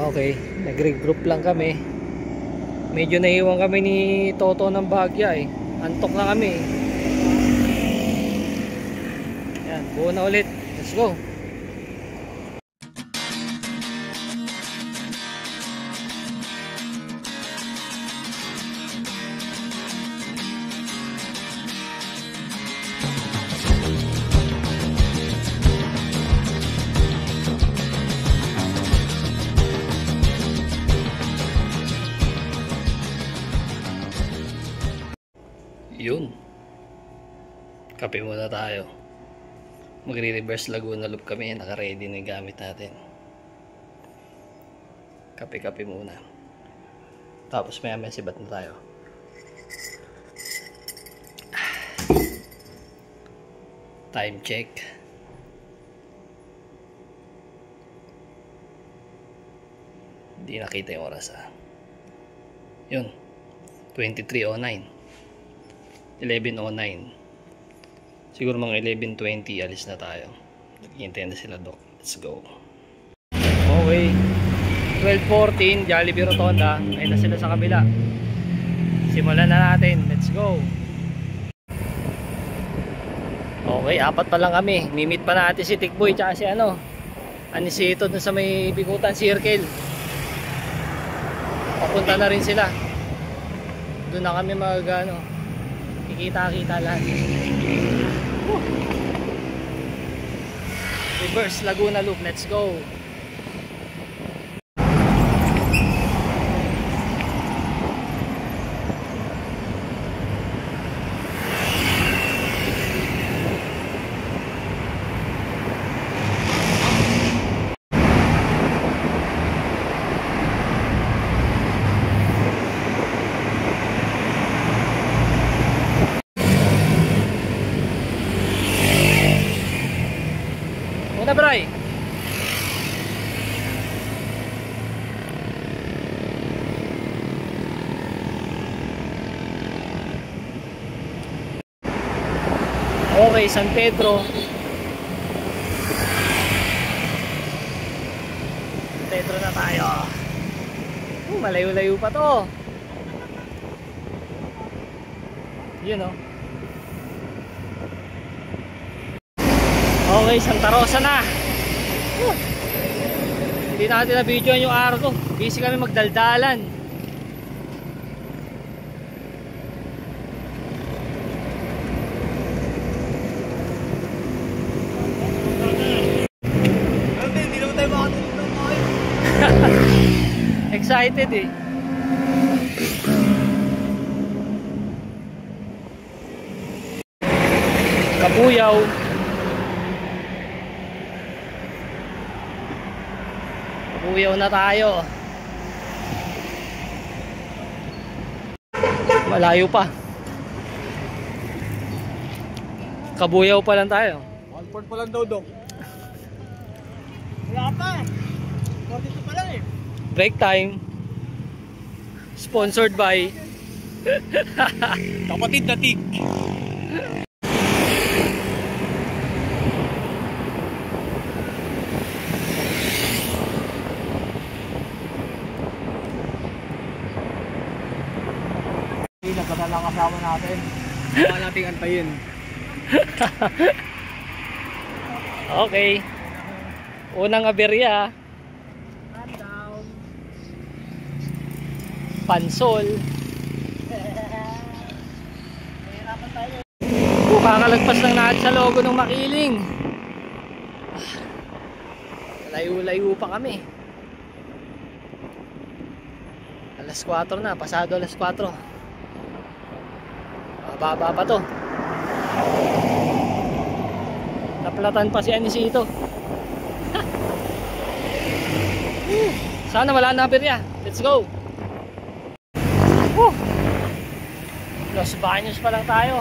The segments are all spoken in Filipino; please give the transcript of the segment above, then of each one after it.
Okay, nag-regroup lang kami. Medyo naiwan kami ni Toto ng Bagya eh. Antok na kami. Yan, buo na ulit. Let's go. Yun, kape muna tayo. Magre-reverse Laguna Loop kami. Naka-ready na yung gamit natin. Kape-kape muna. Tapos maya-maya sibat na tayo. Time check. Hindi nakita yung oras Yun, 23:09. 11:09. Siguro mga 11:20 alis na tayo. Naghihintay na sila Doc. Let's go. Okay, 12:14 Jollibee Rotonda. Ayun na sila sa kabila. Simulan na natin. Let's go. Okay, apat pa lang kami. Mimit pa natin si Tikboy tsaka si Anisito dun sa may Bikutan Circle. Papunta na rin sila. Doon na kami kikita-kita lahat. Reverse Laguna Loop, let's go. Una bray. Okay, San Pedro. San Pedro na tayo. Malayo-layo pa to. Yun Okay, Santa Rosa na. Hindi natin na-videoan yung araw ko. Busy kami magdaldalan. Hindi naman tayo makatulog ng mga Excited eh. Kabuyaw. Uyaw na tayo. Malayo pa. Kabuyaw pa lang tayo. 1 pa lang daw, Dok. Wala pa. 42 pa lang eh. Break time. Sponsored by Kapatid na Tig. Nagkata lang kasama natin. Baka nating antayin. Okay. Unang aberya. Down. Pansol. Kakalagpas lang natin sa logo ng Makiling. Layo-layo pa kami. Alas 4 na. Pasado alas 4. Baba pa to. Naplatan pa si Anisito. Sana wala na aberya. Let's go. Los Baños pa lang tayo.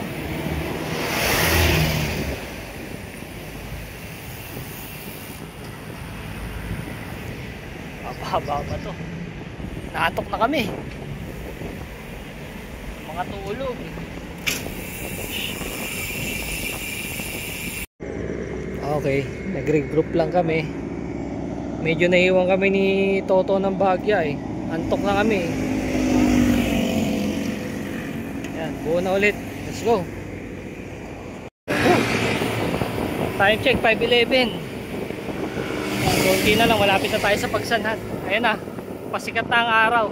Baba pa to. Naatok na kami. Mga tulog. Okay, nag-regroup lang kami. Medyo naiwan kami ni Toto ng Bagya eh. Antok na kami. Yan, buo na ulit. Let's go. Time check 5:11. Konti na lang, malapit na tayo sa Pagsanhan. Ayan na, pasikat na ang araw.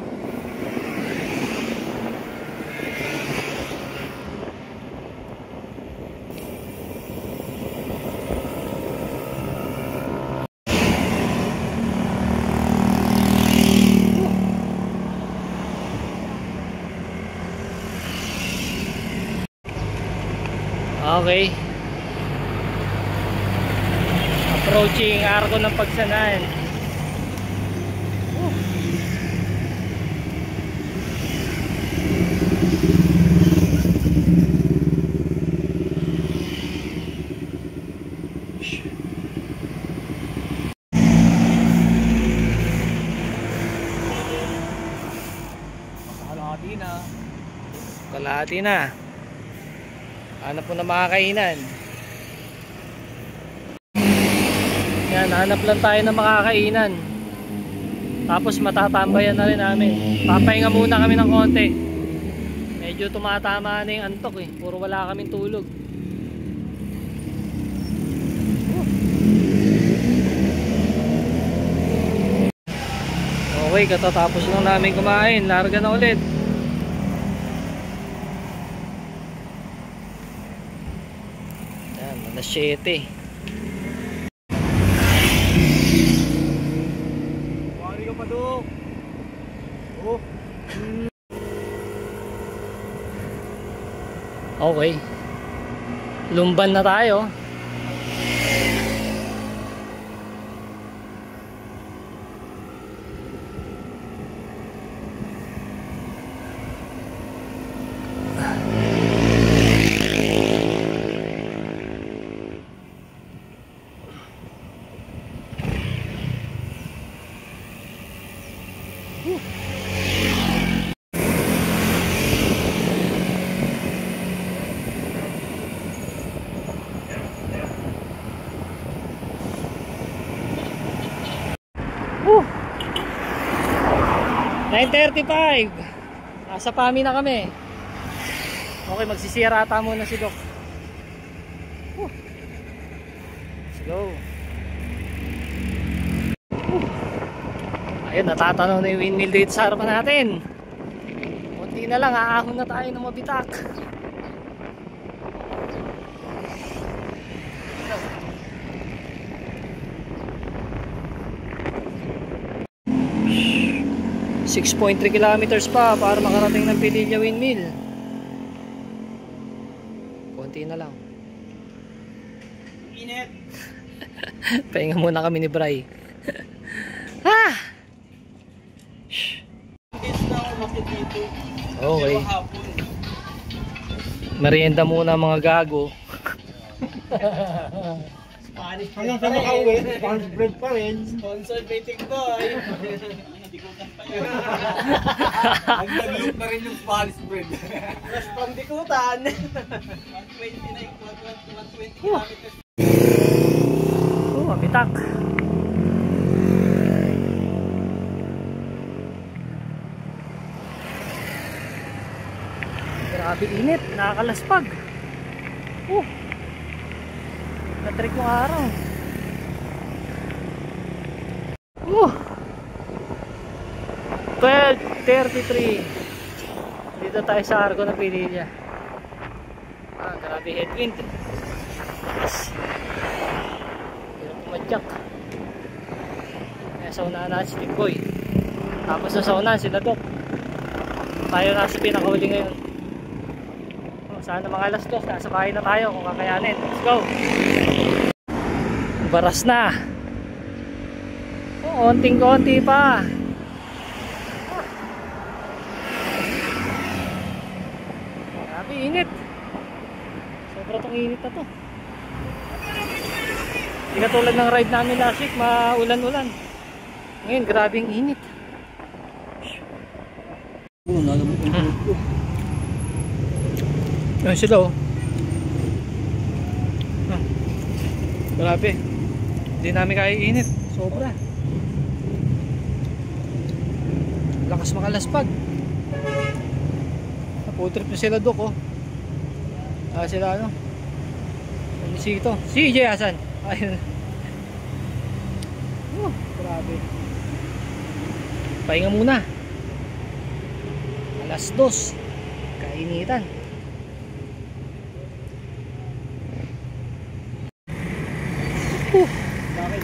Okay. Approaching Arco ng Pagsanhan. Kalahati na. Kalahati na. Hanap po na makakainan. Yan, hanap lang tayo ng makakainan. Tapos matatambayan na rin namin. Papahinga muna kami ng konti. Medyo tumatama na yung antok eh. Puro wala kaming tulog. Okay, katatapos lang namin kumain. Larga na ulit. Yan, alas 7. Wari ka pa doon. Oh. Okay. Lumban na tayo. Woo! 9:35. Nasa PAMI na kami. Okay, magsisira ata muna si Doc. Woo! Let's go. Woo! Ayun, natatanaw na yung windmill dito sa harapan natin. Kunti na lang, aahon na tayo ng mabitak. .3 kilometers pa para makarating ng Pililla Windmill. Konti na lang. Init. Pahinga muna kami ni Bray. Ah! Okay. Merienda muna mga gago. Hanggang sa makauwi, Spanish bread pa rin. Sponsored by Tikboy. Nag-loop na rin yung Spanish bread. Mas pang-dikutan. 120 kilometers. Mabitak. Grabe init, nakakalaspag. Na-trick yung araw. 12:33. Dito tayo sa Arco ng Pililla. Grabe headwind. Yes. Hirap pumadyak. Kaya sa unahan natin si Tikboy. Tapos sa unahan sila Doc. Tayo nasa pinakahuli ngayon. Sana mga alas 2, nasa bahay na tayo kung kakayanin. Let's go! Baras na. Konting-konti pa. Grabe init. Sobra tong init na to. Hindi katulad ng ride namin last week, maulan-ulan. Ngayon, grabing init. Yan sila oh. Grabe. Hindi namin kaya init. Sobra. lakas makalaspag. Naputrip na sila Dok oh. Sila ano? Ano si ito? Si CJ asan? Ayun. Grabe. Pahinga muna. Alas 2. Kainitan. Bakit?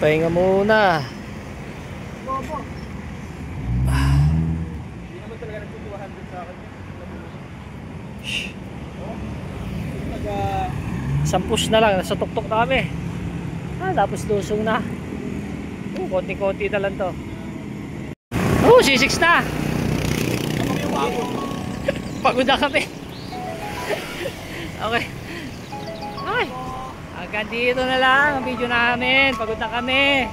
Pahinga muna. Bobo. Hindi naman talaga nagtutuwahan din sa akin. Isang push na lang, nasa tuktok na kami. Tapos lusong na. Konti-konti na lang to. C6 na. Pagod na kami. Okay. Ay, hanggang dito na lang ang video namin. Pagod na kami.